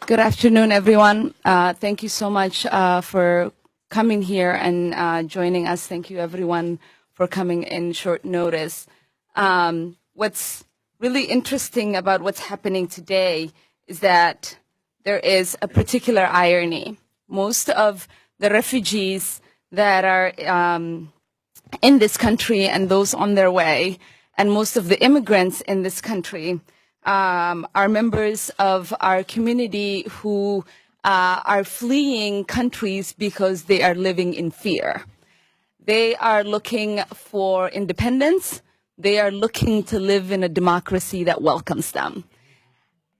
Good afternoon, everyone. Thank you so much for coming here and joining us. Thank you, everyone, for coming in short notice. What's really interesting about what's happening today is that there is a particular irony. Most of the refugees that are in this country and those on their way, and most of the immigrants in this country are members of our community who are fleeing countries because they are living in fear. They are looking for independence. They are looking to live in a democracy that welcomes them.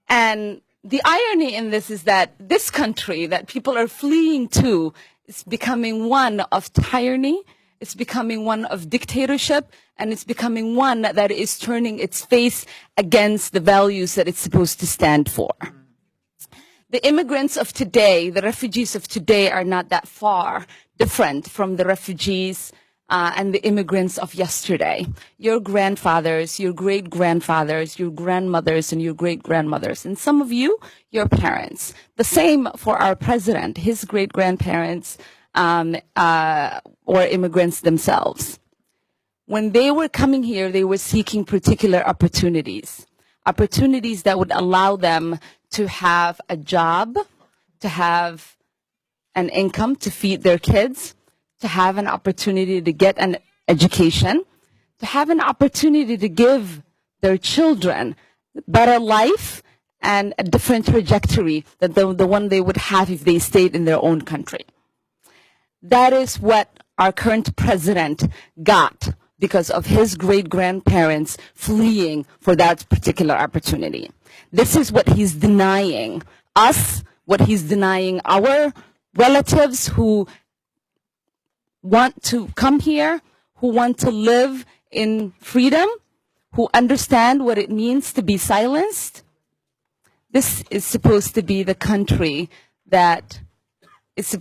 And the irony in this is that this country that people are fleeing to is becoming one of tyranny. It's becoming one of dictatorship, and it's becoming one that is turning its face against the values that it's supposed to stand for. The immigrants of today, the refugees of today, are not that far different from the refugees and the immigrants of yesterday. Your grandfathers, your great-grandfathers, your grandmothers, and your great-grandmothers, and some of you, your parents. The same for our president, his great-grandparents, or immigrants themselves. When they were coming here, they were seeking particular opportunities that would allow them to have a job, to have an income to feed their kids, to have an opportunity to get an education, to have an opportunity to give their children better life and a different trajectory than the one they would have if they stayed in their own country. That is what our current president got because of his great-grandparents fleeing for that particular opportunity. This is what he's denying us, what he's denying our relatives who want to come here, who want to live in freedom, who understand what it means to be silenced. This is supposed to be the country that is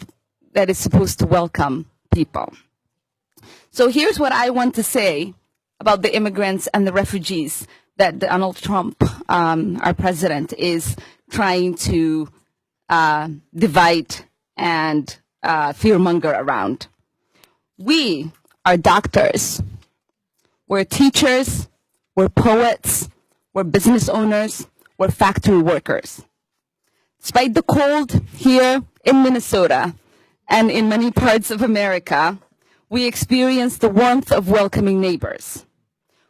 supposed to welcome people. So here's what I want to say about the immigrants and the refugees that Donald Trump, our president, is trying to divide and fearmonger around. We are doctors, we're teachers, we're poets, we're business owners, we're factory workers. Despite the cold here in Minnesota and in many parts of America, we experience the warmth of welcoming neighbors.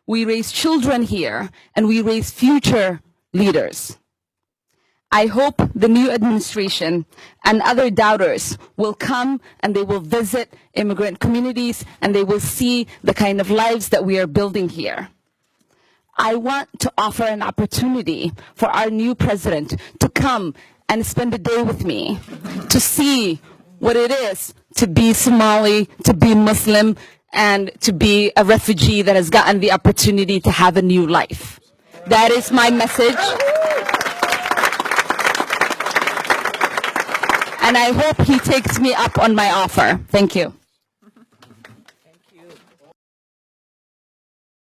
We raise children here, and we raise future leaders. I hope the new administration and other doubters will come and they will visit immigrant communities and they will see the kind of lives that we are building here. I want to offer an opportunity for our new president to come and spend a day with me to see what it is to be Somali, to be Muslim, and to be a refugee that has gotten the opportunity to have a new life. That is my message. And I hope he takes me up on my offer. Thank you.